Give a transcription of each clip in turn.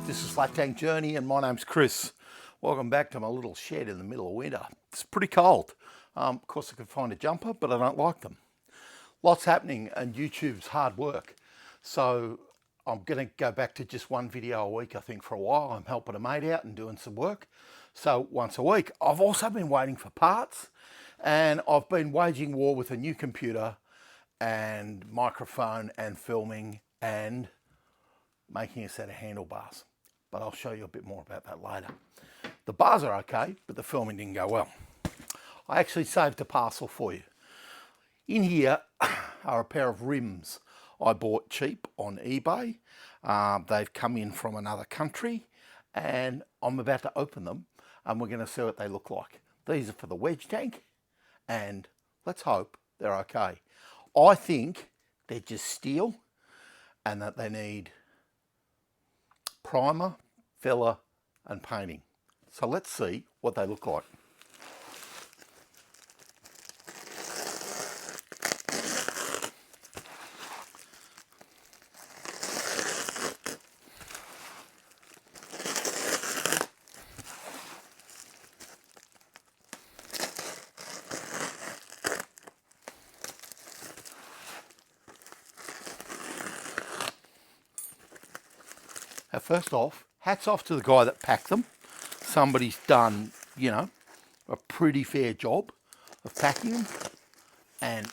This is Flat Tank Journey and my name's Chris. Welcome back to my little shed in the middle of winter. It's pretty cold. Of course I could find a jumper, but I don't like them. Lots happening and YouTube's hard work. So I'm going to go back to just one video a week I think for a while. I'm helping a mate out and doing some work. So once a week. I've also been waiting for parts and I've been waging war with a new computer and microphone and filming and making a set of handlebars. But I'll show you a bit more about that later. The bars are okay, but the filming didn't go well. I actually saved a parcel for you. In here are a pair of rims I bought cheap on eBay. They've come in from another country and I'm about to open them and we're going to see what they look like. These are for the Wedge Tank and let's hope they're okay. I think they're just steel and that they need primer, filler and painting. So let's see what they look like. Now first off, hats off to the guy that packed them. Somebody's done, you know, a pretty fair job of packing them and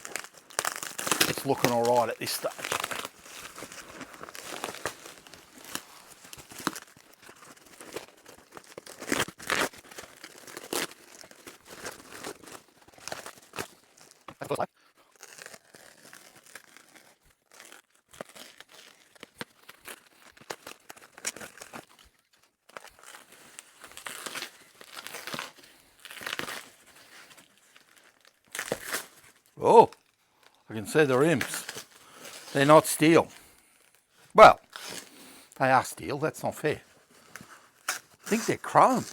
it's looking all right at this stage. Oh, I can see the rims. They're not steel. Well, they are steel, that's not fair. I think they're chrome.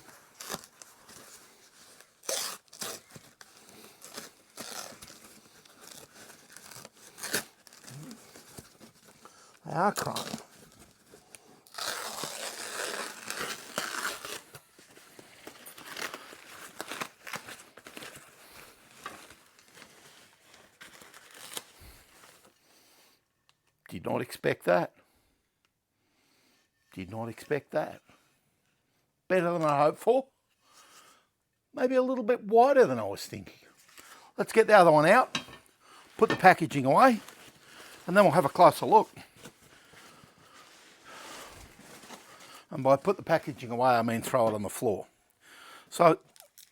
They are chrome. Did not expect that. Did not expect that. Better than I hoped for. Maybe a little bit wider than I was thinking. Let's get the other one out, put the packaging away, and then we'll have a closer look. And by put the packaging away, I mean throw it on the floor. So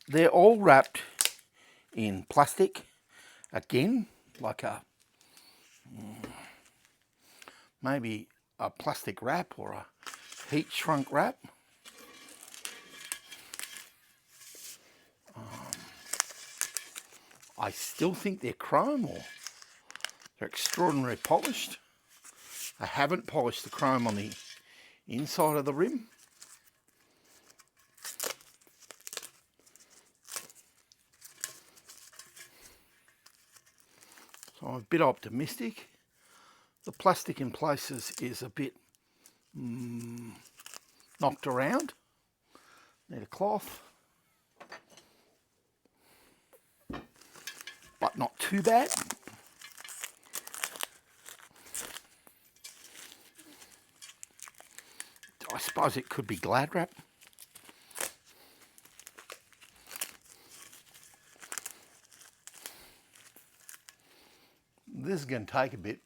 they're all wrapped in plastic, again, like a maybe a plastic wrap or a heat shrunk wrap. I still think they're chrome or they're extraordinarily polished. I haven't polished the chrome on the inside of the rim. So I'm a bit optimistic. The plastic in places is a bit knocked around. Need a cloth. But not too bad. I suppose it could be Glad wrap. This is going to take a bit.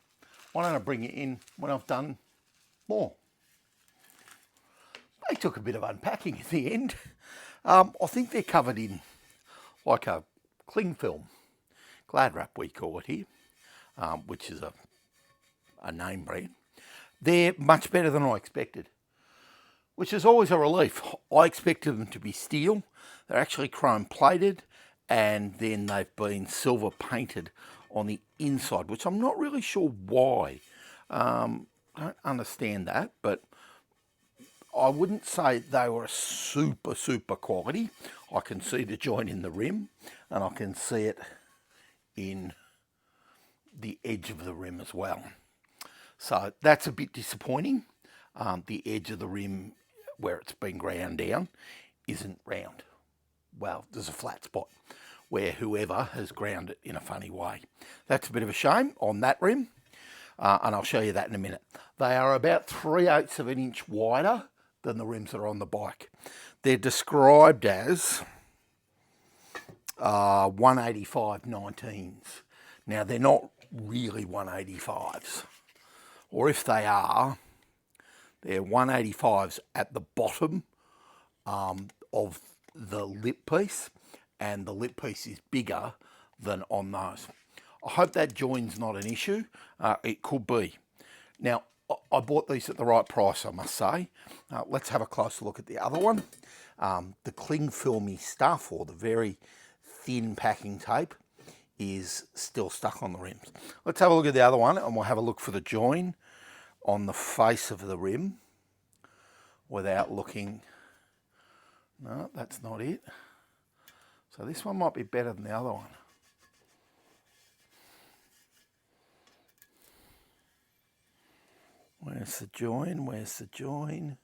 Why don't I bring it in when I've done more? They took a bit of unpacking at the end. I think they're covered in like a cling film. Glad wrap we call it here, which is a name brand. They're much better than I expected, which is always a relief. I expected them to be steel. They're actually chrome plated and then they've been silver painted on the inside, which I'm not really sure why. I don't understand that, but I wouldn't say they were a super quality. I can see the joint in the rim and I can see it in the edge of the rim as well. So that's a bit disappointing. The edge of the rim where it's been ground down isn't round. Well, there's a flat spot where whoever has ground it in a funny way. That's a bit of a shame on that rim, and I'll show you that in a minute. They are about 3/8 of an inch wider than the rims that are on the bike. They're described as 185 19s. Now, they're not really 185s, or if they are, they're 185s at the bottom of the lip piece, and the lip piece is bigger than on those. I hope that join's not an issue. It could be. Now, I bought these at the right price, I must say. Let's have a closer look at the other one. The cling filmy stuff, or the very thin packing tape, is still stuck on the rims. Let's have a look at the other one, and we'll have a look for the join on the face of the rim without looking. No, that's not it. So this one might be better than the other one. Where's the join? Where's the join?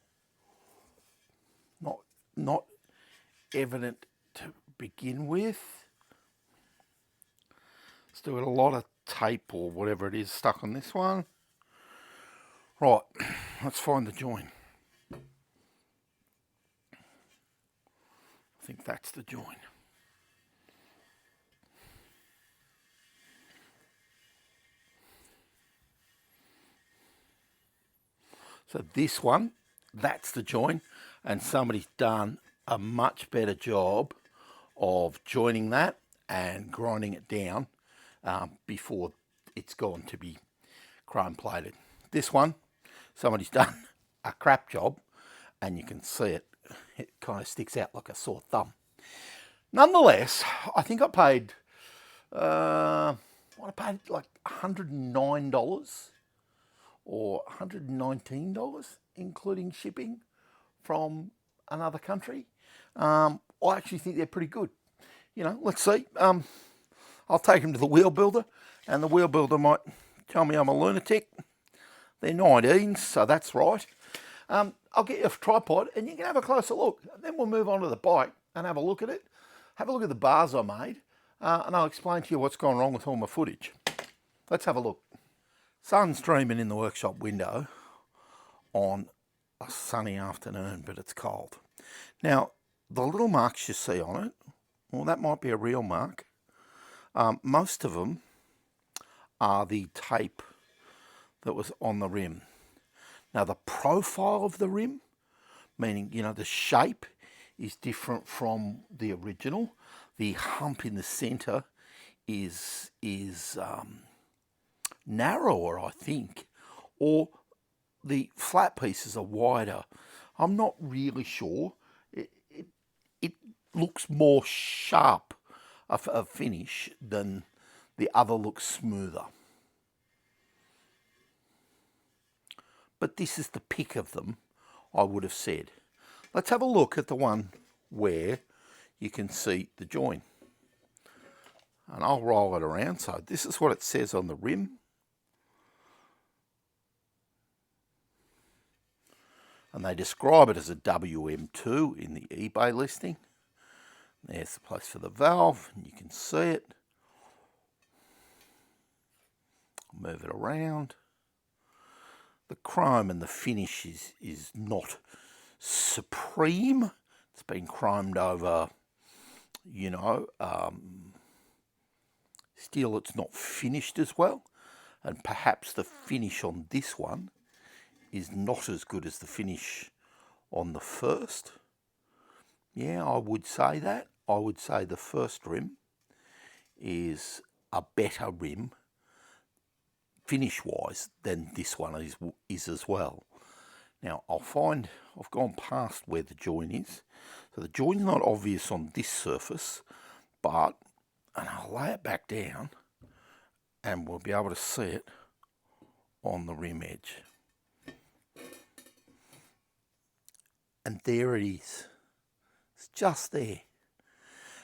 Not evident to begin with. Still got a lot of tape or whatever it is stuck on this one. Right, let's find the join. I think that's the join. So this one, that's the join, and somebody's done a much better job of joining that and grinding it down before it's gone to be chrome plated. This one, somebody's done a crap job, and you can see it. It kind of sticks out like a sore thumb. Nonetheless, I think I paid, I paid like $109 or $119, including shipping from another country. I actually think they're pretty good. You know, let's see. I'll take them to the wheel builder, and the wheel builder might tell me I'm a lunatic. They're 19s, so that's right. I'll get you a tripod, and you can have a closer look. Then we'll move on to the bike and have a look at it. Have a look at the bars I made, and I'll explain to you what's gone wrong with all my footage. Let's have a look. Sun's streaming in the workshop window on a sunny afternoon, but it's cold. Now, the little marks you see on it, well, that might be a real mark. Most of them are the tape that was on the rim. Now, the profile of the rim, meaning, you know, the shape is different from the original. The hump in the centre is narrower, I think, or the flat pieces are wider. I'm not really sure. It looks more sharp a finish than the other looks smoother. But this is the pick of them, I would have said. Let's have a look at the one where you can see the join. And I'll roll it around. So this is what it says on the rim. And they describe it as a WM2 in the eBay listing. There's the place for the valve, and you can see it. Move it around. The chrome and the finish is not supreme. It's been chromed over, you know, steel that's not finished as well. And perhaps the finish on this one is not as good as the finish on the first. Yeah, I would say that. I would say the first rim is a better rim finish-wise than this one is as well. Now, I've gone past where the join is. So the join's not obvious on this surface, and I'll lay it back down and we'll be able to see it on the rim edge. And there it is. It's just there.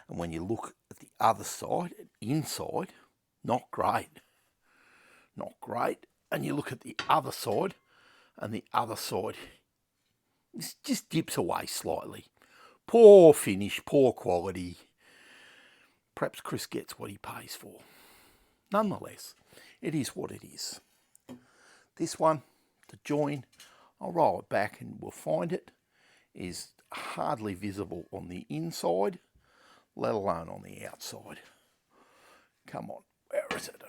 And when you look at the other side, inside, not great. Not great. And you look at the other side, and the other side This just dips away slightly. Poor finish, poor quality. Perhaps Chris gets what he pays for. Nonetheless, it is what it is. This one, the join, I'll roll it back and we'll find it, is hardly visible on the inside, let alone on the outside. Come on, where is it?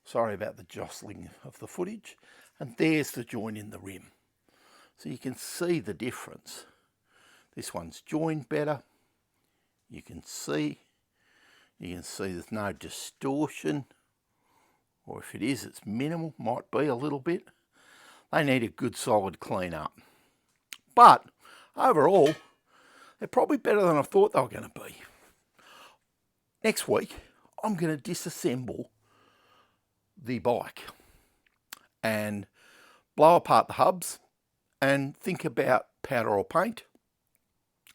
Sorry about the jostling of the footage. And there's the join in the rim. So you can see the difference. This one's joined better. You can see there's no distortion, or if it is, it's minimal, might be a little bit. They need a good solid clean up. But overall, they're probably better than I thought they were going to be. Next week, I'm going to disassemble the bike and blow apart the hubs and think about powder or paint.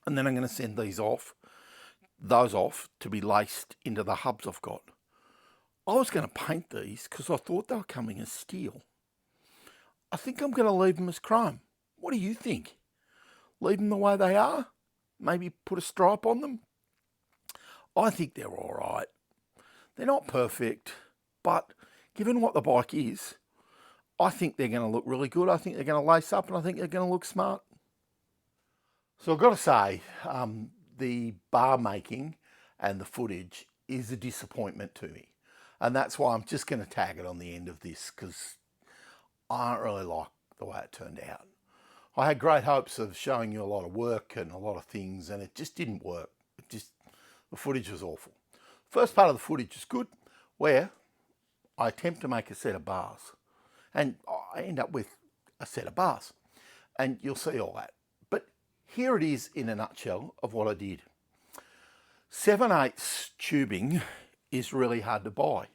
And then I'm going to send those off to be laced into the hubs I've got. I was going to paint these because I thought they were coming as steel. I think I'm going to leave them as chrome. What do you think? Leave them the way they are? Maybe put a stripe on them? I think they're all right. They're not perfect, but given what the bike is, I think they're going to look really good. I think they're going to lace up and I think they're going to look smart. So I've got to say, the bar making and the footage is a disappointment to me. And that's why I'm just going to tag it on the end of this, because I don't really like the way it turned out. I had great hopes of showing you a lot of work and a lot of things, and it just didn't work. The footage was awful. First part of the footage is good, where I attempt to make a set of bars. And I end up with a set of bars. And you'll see all that. But here it is in a nutshell of what I did. 7/8 tubing is really hard to buy.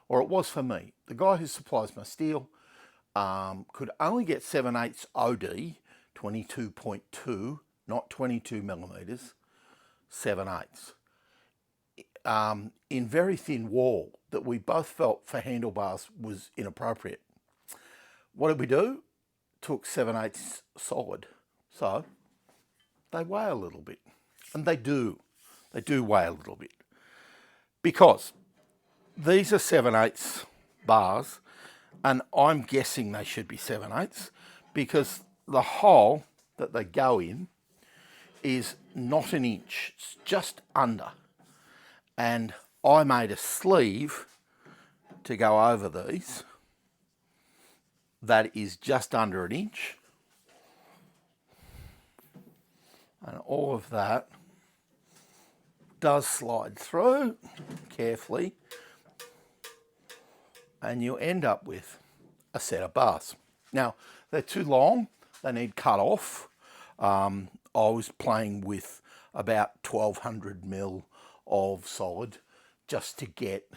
Or it was for me. The guy who supplies my steel could only get 7/8 OD, 22.2, not 22 millimeters, 7/8. In very thin wall that we both felt for handlebars was inappropriate. What did we do? Took 7/8 solid. So they weigh a little bit. And they do weigh a little bit. Because these are 7/8 bars, and I'm guessing they should be 7/8 because the hole that they go in is not an inch, it's just under. And I made a sleeve to go over these that is just under an inch. And all of that does slide through carefully. And you end up with a set of bars. Now, they're too long. They need cut off. I was playing with about 1200 mil of solid just to get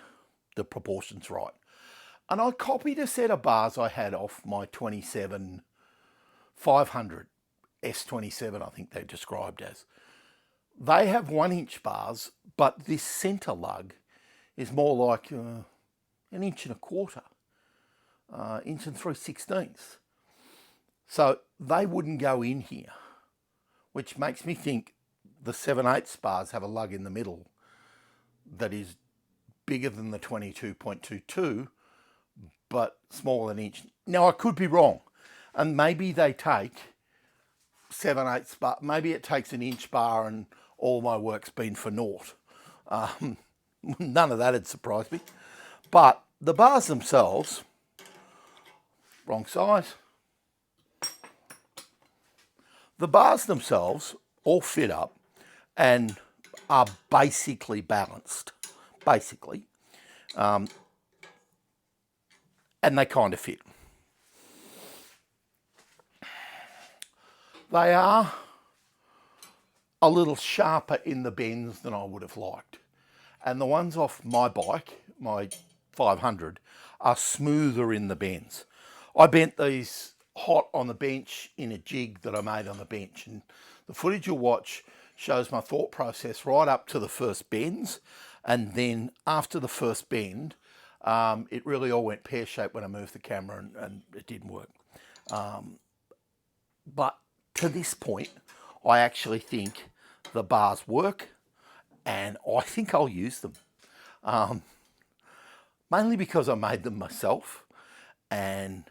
the proportions right. And I copied a set of bars I had off my 27 500 S27, I think they're described as. They have 1 inch bars, but this center lug is more like an 1.25 inches, inch and 3/16. So they wouldn't go in here, which makes me think the 7/8 bars have a lug in the middle that is bigger than the 22.22, but smaller than an inch. Now, I could be wrong, and maybe they take 7/8 bar, maybe it takes an inch bar and all my work's been for naught. None of that had surprised me. But the bars themselves, wrong size. The bars themselves all fit up and are basically balanced, and they kind of fit. They are a little sharper in the bends than I would have liked. And the ones off my bike, my 500, are smoother in the bends. I bent these hot on the bench in a jig that I made on the bench, and the footage you'll watch shows my thought process right up to the first bends, and then after the first bend, it really all went pear-shaped when I moved the camera, and it didn't work. to this point, I actually think the bars work, and I think I'll use them. Mainly because I made them myself, and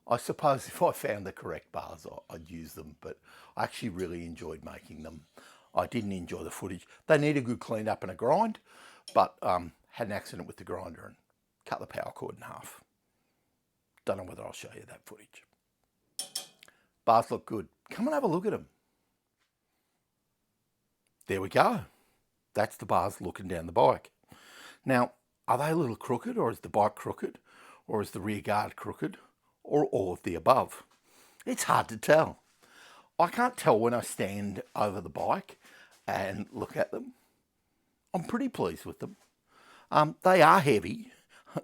I suppose if I found the correct bars, I'd use them, but I actually really enjoyed making them. I didn't enjoy the footage. They need a good clean up and a grind, but had an accident with the grinder and cut the power cord in half. Don't know whether I'll show you that footage. Bars look good. Come and have a look at them. There we go. That's the bars looking down the bike. Now, are they a little crooked, or is the bike crooked, or is the rear guard crooked, or all of the above? It's hard to tell. I can't tell when I stand over the bike and look at them. I'm pretty pleased with them. They are heavy.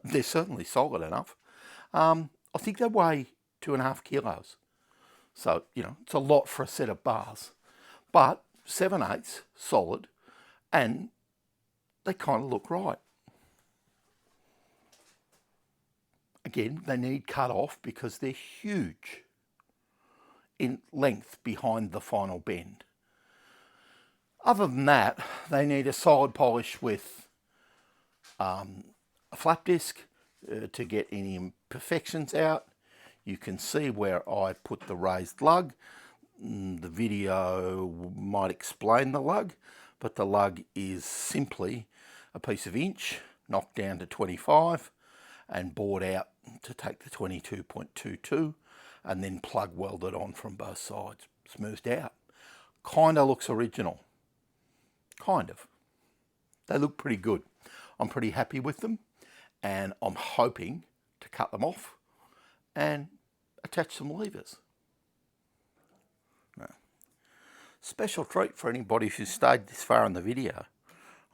They're certainly solid enough. I think they weigh 2.5 kilos. So, you know, it's a lot for a set of bars. But 7/8 solid, and they kind of look right. Again, they need cut off because they're huge in length behind the final bend. Other than that, they need a solid polish with a flap disc to get any imperfections out. You can see where I put the raised lug. The video might explain the lug, but the lug is simply a piece of inch knocked down to 25 and bored out to take the 22.22 and then plug welded on from both sides, smoothed out. Kind of looks original. Kind of. They look pretty good. I'm pretty happy with them, and I'm hoping to cut them off and attach some levers. No. Special treat for anybody who's stayed this far in the video.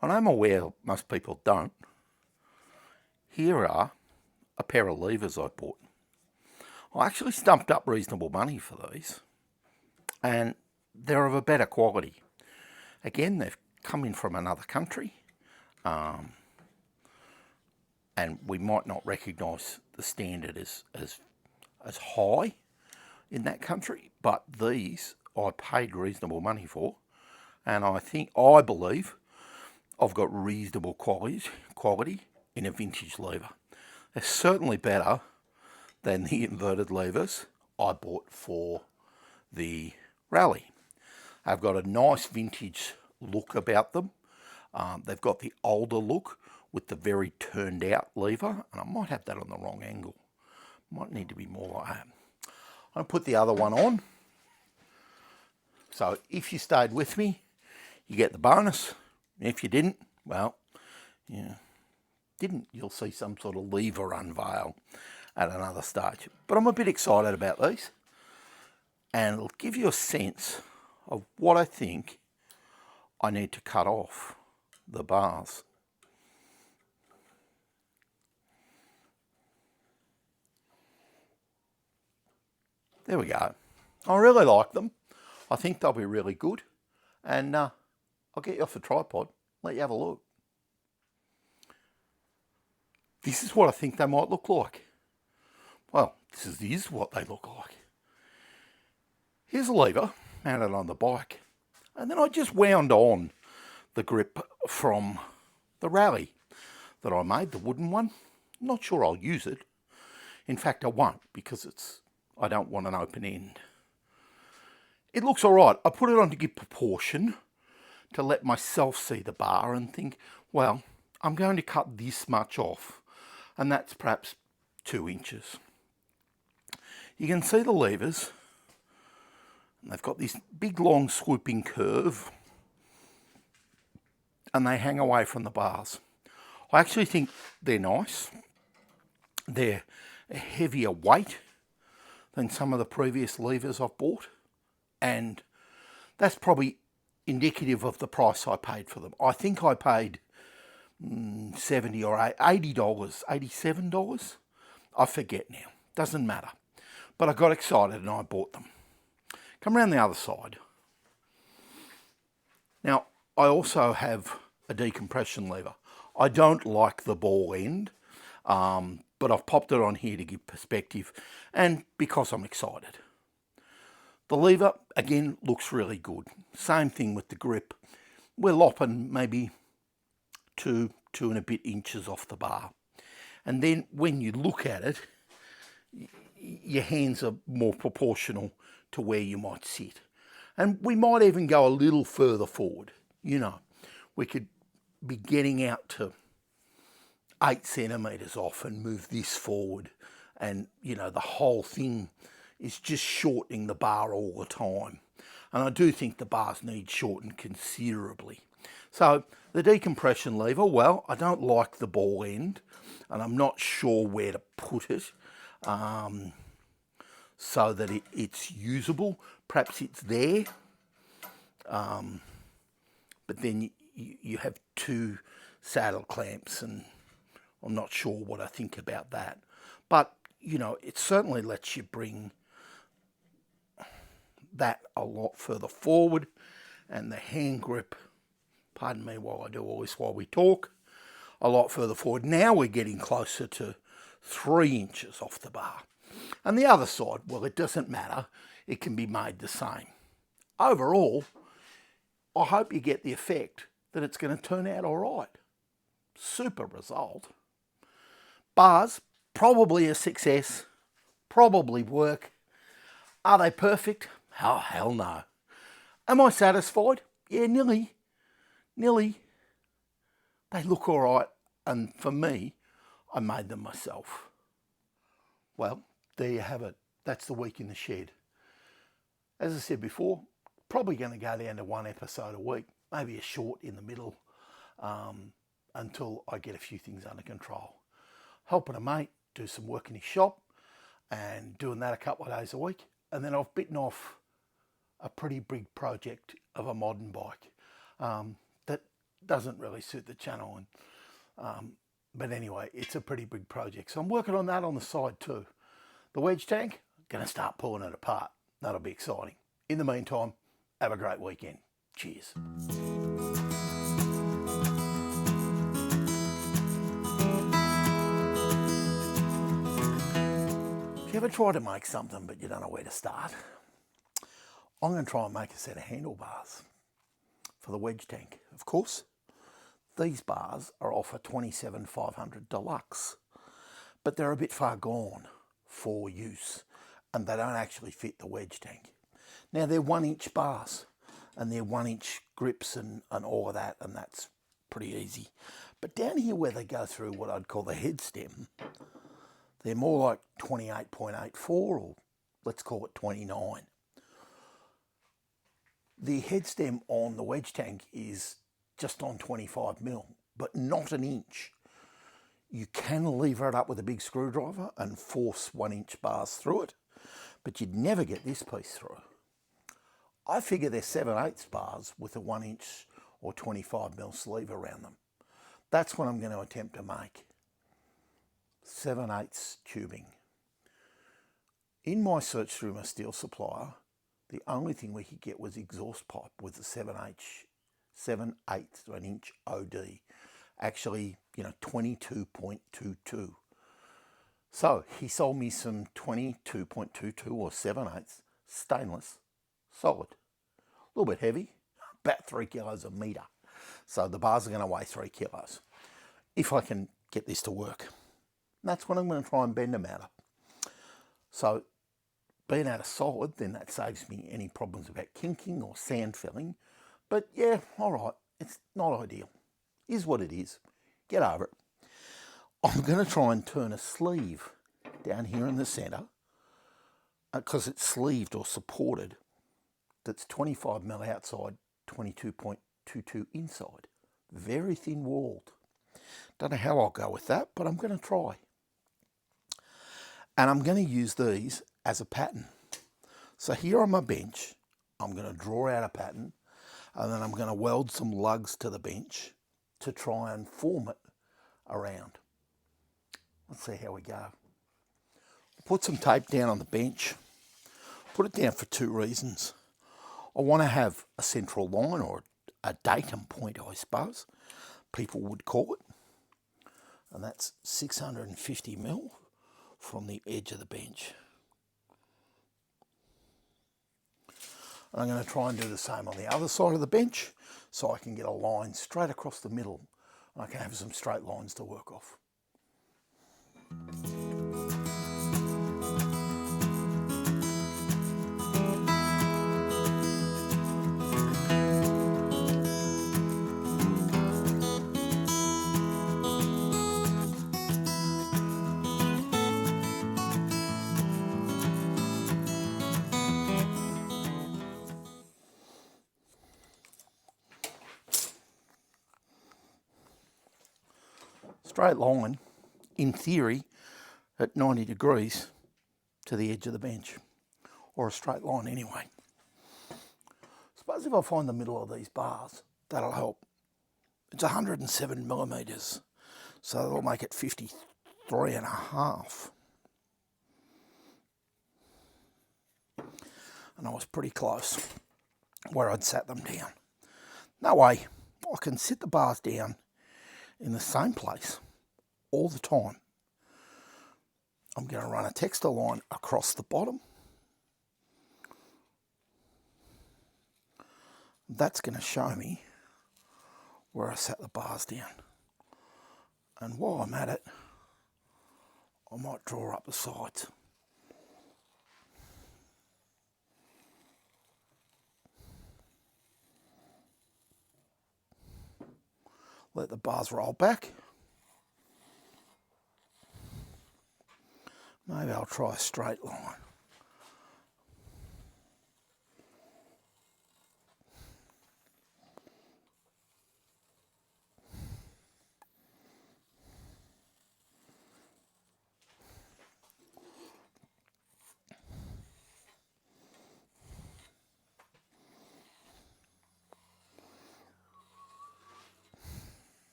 And I'm aware most people don't. Here are a pair of levers I bought. I actually stumped up reasonable money for these, and they're of a better quality. Again, they've come in from another country, and we might not recognise the standard as high in that country, but these I paid reasonable money for, and I believe I've got reasonable quality in a vintage lever. They're certainly better than the inverted levers I bought for the rally. They've got a nice vintage look about them. They've got the older look with the very turned out lever, and I might have that on the wrong angle. Might need to be more like that. I'll put the other one on. So if you stayed with me, you get the bonus. If you didn't, well, yeah. You'll see some sort of lever unveil at another stage. But I'm a bit excited about these, and it'll give you a sense of what I think I need to cut off the bars. There we go. I really like them. I think they'll be really good, and I'll get you off the tripod, let you have a look. This is what I think they might look like. Well, this is what they look like. Here's a lever mounted on the bike, and then I just wound on the grip from the rally that I made, the wooden one. Not sure I'll use it. In fact, I won't, because I don't want an open end. It looks all right. I put it on to give proportion, to let myself see the bar and think, well, I'm going to cut this much off, and that's perhaps 2 inches. You can see the levers, and they've got this big long swooping curve, and they hang away from the bars. I actually think they're nice. They're a heavier weight than some of the previous levers I've bought, and that's probably indicative of the price I paid for them. I think I paid $70 or $80, $87. I forget now. Doesn't matter. But I got excited and I bought them. Come around the other side. Now, I also have a decompression lever. I don't like the ball end, but I've popped it on here to give perspective and because I'm excited. The lever, again, looks really good. Same thing with the grip. We're lopping maybe 2.5 inches off the bar. And then when you look at it, your hands are more proportional to where you might sit. And we might even go a little further forward. You know, we could be getting out to 8 centimetres off and move this forward. And, you know, the whole thing is just shortening the bar all the time. And I do think the bars need shortened considerably. So the decompression lever, well, I don't like the ball end, and I'm not sure where to put it so that it's usable. Perhaps it's there, but then you have 2 saddle clamps, and I'm not sure what I think about that. But, you know, it certainly lets you bring that a lot further forward, and the hand grip, pardon me while I do all this while we talk, a lot further forward. Now we're getting closer to 3 inches off the bar. And the other side, well, it doesn't matter. It can be made the same. Overall, I hope you get the effect that it's going to turn out all right. Super result. Bars, probably a success, probably work. Are they perfect? Oh, hell no. Am I satisfied? Yeah, nearly. They look all right, and for me, I made them myself. Well, there you have it. That's the week in the shed. As I said before, probably going to go down to 1 episode a week, maybe a short in the middle, until I get a few things under control. Helping a mate do some work in his shop and doing that a couple of days a week. And then I've bitten off a pretty big project of a modern bike that doesn't really suit the channel. But anyway, it's a pretty big project. So I'm working on that on the side too. The wedge tank, going to start pulling it apart. That'll be exciting. In the meantime, have a great weekend. Cheers. If you ever try to make something but you don't know where to start, I'm going to try and make a set of handlebars for the wedge tank. Of course, these bars are off a 27-500 Deluxe, but they're a bit far gone for use, and they don't actually fit the wedge tank. Now, they're 1-inch bars, and they're 1-inch grips and all of that, and that's pretty easy. But down here where they go through what I'd call the head stem, they're more like 28.84, or let's call it 29. The head stem on the wedge tank is just on 25 mil, but not an inch. You can lever it up with a big screwdriver and force 1-inch bars through it, but you'd never get this piece through. I figure they're 7/8 bars with a 1-inch or 25 mil sleeve around them. That's what I'm going to attempt to make. 7/8 tubing. In my search through my steel supplier, the only thing we could get was exhaust pipe with a 7/8 of an inch OD. Actually, 22.22. So he sold me some 22.22 or 7/8 stainless, solid. A little bit heavy, about 3 kilos a metre. So the bars are going to weigh 3 kilos. If I can get this to work. That's what I'm going to try and bend them out of. So being out of solid, then that saves me any problems about kinking or sand filling. But yeah, all right, it's not ideal. Is what it is. Get over it. I'm going to try and turn a sleeve down here in the centre, because it's sleeved or supported, that's 25 mil outside, 22.22 inside. Very thin walled. Don't know how I'll go with that, but I'm going to try. And I'm going to use these as a pattern. So here on my bench, I'm going to draw out a pattern, and then I'm going to weld some lugs to the bench to try and form it around. Let's see how we go. Put some tape down on the bench. Put it down for 2 reasons. I want to have a central line, or a datum point, I suppose people would call it. And that's 650 mil from the edge of the bench. And I'm going to try and do the same on the other side of the bench so I can get a line straight across the middle and I can have some straight lines to work off. Straight line, in theory, at 90 degrees to the edge of the bench, or a straight line anyway. Suppose if I find the middle of these bars, that'll help. It's 107 millimetres, so that'll make it 53 and a half. And I was pretty close where I'd sat them down. No way, I can sit the bars down in the same place all the time. I'm going to run a textile line across the bottom. That's going to show me where I sat the bars down. And while I'm at it, I might draw up the sides. Let the bars roll back. Maybe I'll try a straight line.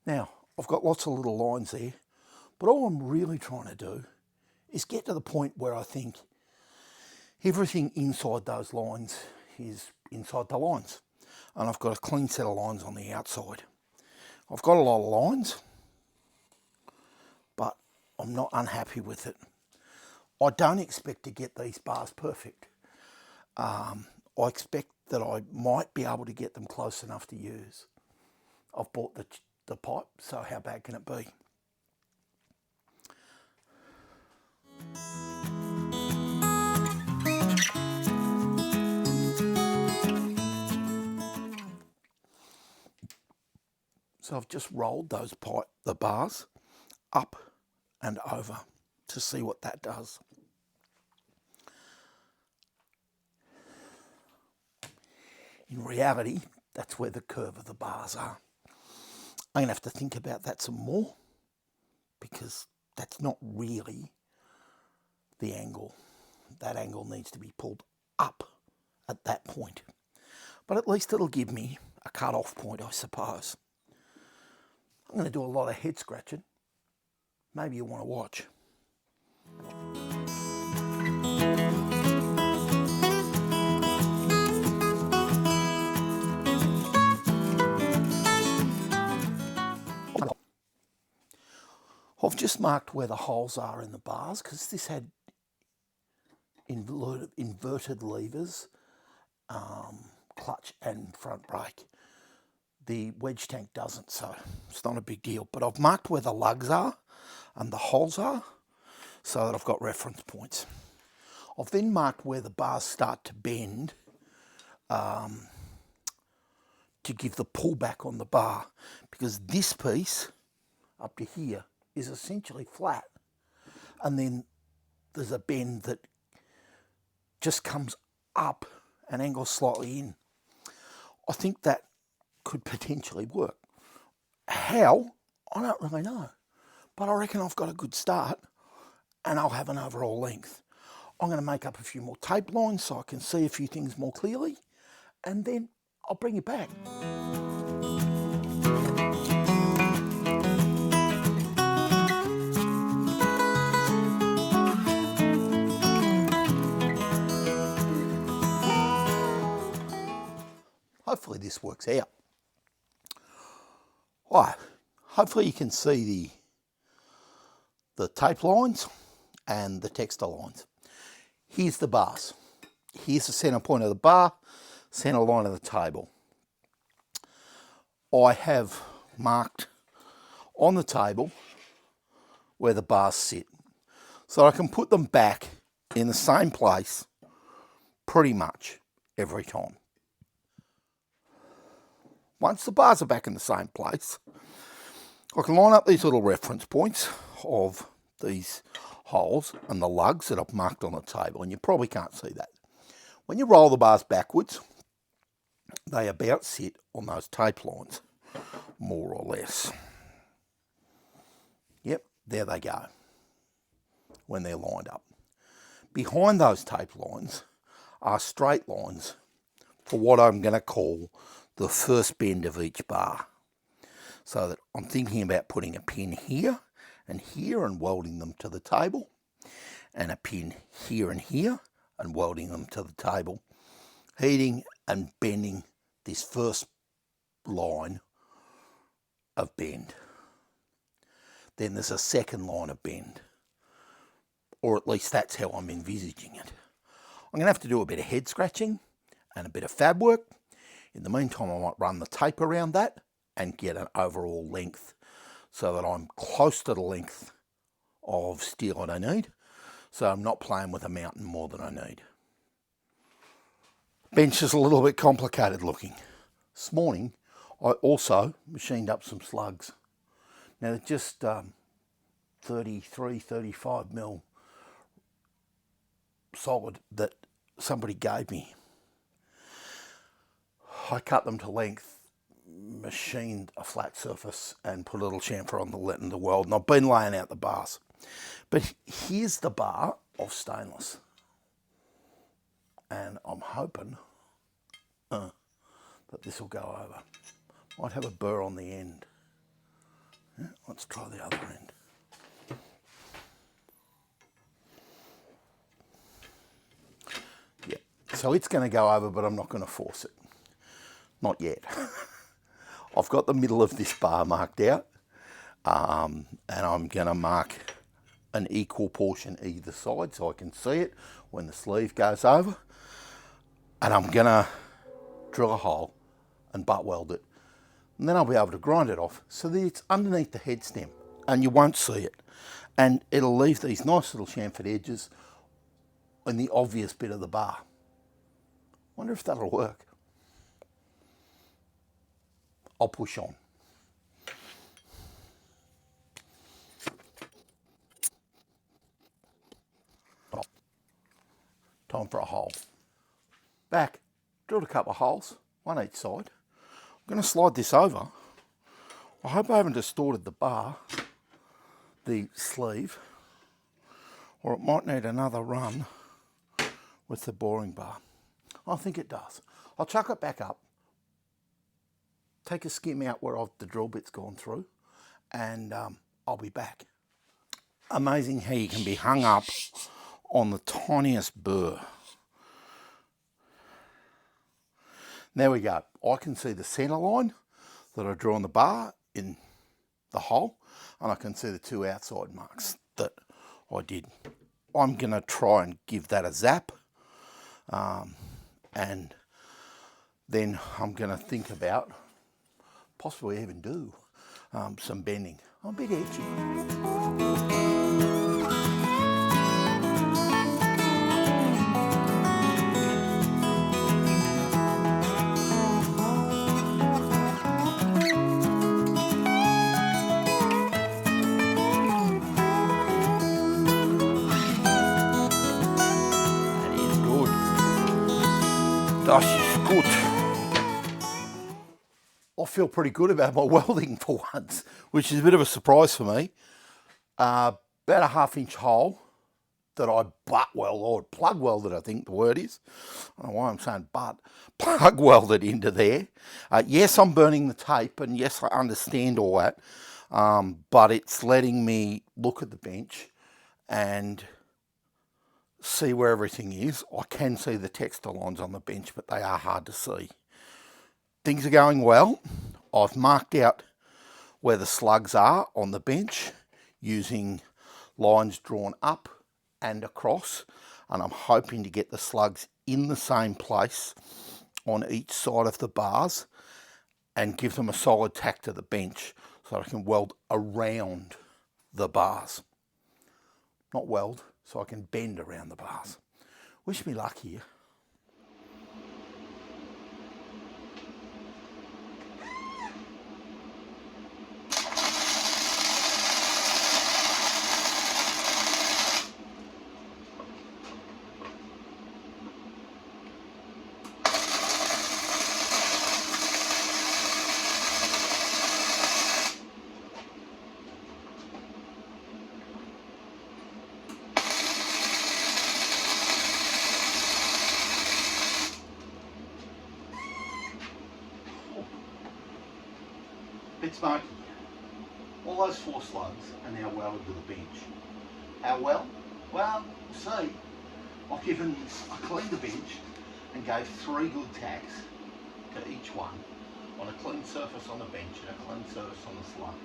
Now, I've got lots of little lines there, but all I'm really trying to do is get to the point where I think everything inside those lines is inside the lines. And I've got a clean set of lines on the outside. I've got a lot of lines, but I'm not unhappy with it. I don't expect to get these bars perfect. I expect that I might be able to get them close enough to use. I've bought the pipe, so how bad can it be? So I've just rolled the bars up and over to see what that does. In reality, that's where the curve of the bars are. I'm going to have to think about that some more because that's not really the angle. That angle needs to be pulled up at that point. But at least it'll give me a cut-off point, I suppose. I'm going to do a lot of head scratching. Maybe you want to watch. I've just marked where the holes are in the bars because this had inverted levers, clutch and front brake. The Wedge Tank doesn't, so it's not a big deal. But I've marked where the lugs are and the holes are so that I've got reference points. I've then marked where the bars start to bend to give the pullback on the bar, because this piece up to here is essentially flat, and then there's a bend that just comes up and angles slightly in. I think that could potentially work. How? I don't really know, but I reckon I've got a good start and I'll have an overall length. I'm going to make up a few more tape lines so I can see a few things more clearly, and then I'll bring it back. Hopefully this works out. All right, hopefully you can see the tape lines and the textile lines. Here's the bars. Here's the center point of the bar, center line of the table. I have marked on the table where the bars sit, so I can put them back in the same place pretty much every time. Once the bars are back in the same place, I can line up these little reference points of these holes and the lugs that I've marked on the table, and you probably can't see that. When you roll the bars backwards, they about sit on those tape lines, more or less. Yep, there they go, when they're lined up. Behind those tape lines are straight lines for what I'm going to call the first bend of each bar. So that I'm thinking about putting a pin here and welding them to the table, and a pin here and welding them to the table, heating and bending this first line of bend. Then there's a second line of bend, or at least that's how I'm envisaging it. I'm going to have to do a bit of head scratching and a bit of fab work. In the meantime, I might run the tape around that and get an overall length so that I'm close to the length of steel that I need, so I'm not playing with a mountain more than I need. Bench is a little bit complicated looking. This morning I also machined up some slugs. Now they're just 35 mil solid that somebody gave me. I cut them to length, machined a flat surface and put a little chamfer on the lid and the weld, and I've been laying out the bars. But here's the bar of stainless, and I'm hoping that this will go over. Might have a burr on the end. Yeah, let's try the other end. Yeah, so it's going to go over, but I'm not going to force it. Not yet. I've got the middle of this bar marked out, and I'm going to mark an equal portion either side so I can see it when the sleeve goes over, and I'm going to drill a hole and butt weld it, and then I'll be able to grind it off so that it's underneath the head stem and you won't see it, and it'll leave these nice little chamfered edges in the obvious bit of the bar. Wonder if that'll work. I'll push on. Time for a hole. Back, drilled a couple of holes, one each side. I'm going to slide this over. I hope I haven't distorted the bar, the sleeve, or it might need another run with the boring bar. I think it does. I'll chuck it back up, take a skim out where the drill bit's gone through, and I'll be back. Amazing how you can be hung up on the tiniest burr. There we go. I can see the centre line that I drew on the bar in the hole, and I can see the two outside marks that I did. I'm going to try and give that a zap, and then I'm going to think about possibly even do some bending. I'm a bit edgy. Das ist gut. I feel pretty good about my welding for once, which is a bit of a surprise for me. About a 1/2 inch hole that I butt weld, or plug welded, I think the word is. I don't know why I'm saying butt. Plug welded into there. Yes, I'm burning the tape, and yes, I understand all that, but it's letting me look at the bench and see where everything is. I can see the textile lines on the bench, but they are hard to see. Things are going well. I've marked out where the slugs are on the bench using lines drawn up and across and I'm hoping to get the slugs in the same place on each side of the bars and give them a solid tack to the bench so I can weld around the bars. Not weld, so I can bend around the bars. Wish me luck here. Bit smoky. All those 4 slugs are now welded to the bench. How well? Well, we'll see. I cleaned the bench and gave 3 good tacks to each one on a clean surface on the bench and a clean surface on the slug.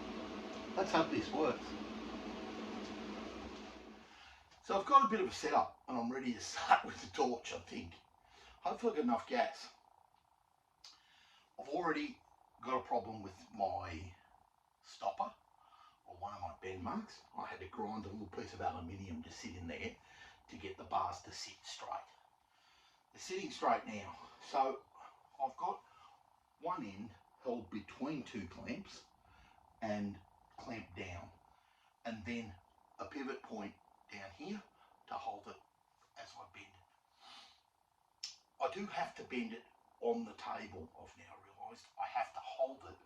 Let's hope this works. So I've got a bit of a setup and I'm ready to start with the torch, I think. Hopefully I've got enough gas. I've already got a problem with my stopper or one of my bend marks. I had to grind a little piece of aluminium to sit in there to get the bars to sit straight. They're sitting straight now. So I've got one end held between 2 clamps and clamped down, and then a pivot point down here to hold it as I bend it. I do have to bend it on the table, I've now realised. I have to hold it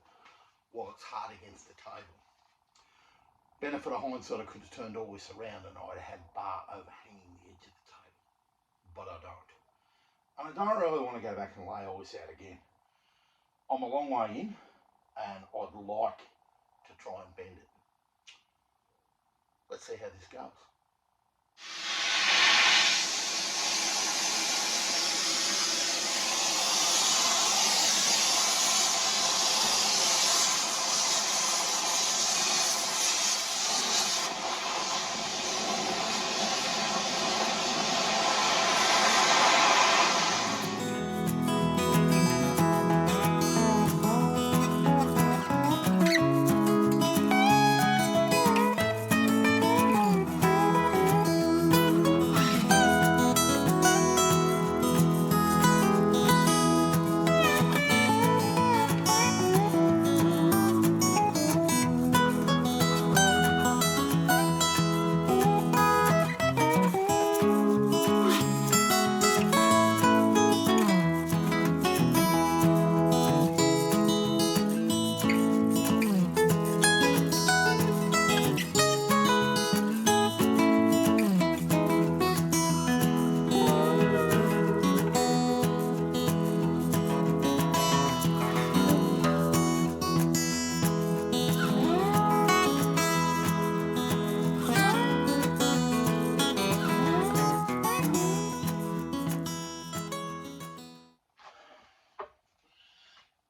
while it's hard against the table. Benefit of hindsight, I could have turned all this around and I'd have had bar overhanging the edge of the table. But I don't. And I don't really want to go back and lay all this out again. I'm a long way in and I'd like to try and bend it. Let's see how this goes.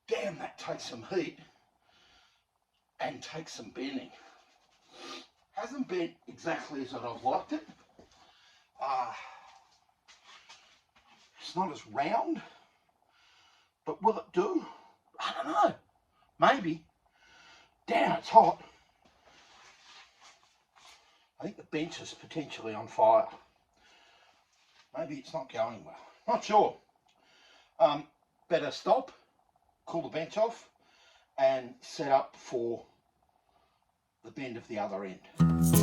Damn, that takes some heat and takes some bending. Hasn't bent exactly as I'd have liked it. It's not as round, but will it do? I don't know. Maybe. Damn, it's hot. I think the bench is potentially on fire. Maybe it's not going well. Not sure. Better stop, cool the bench off, and set up for the bend of the other end.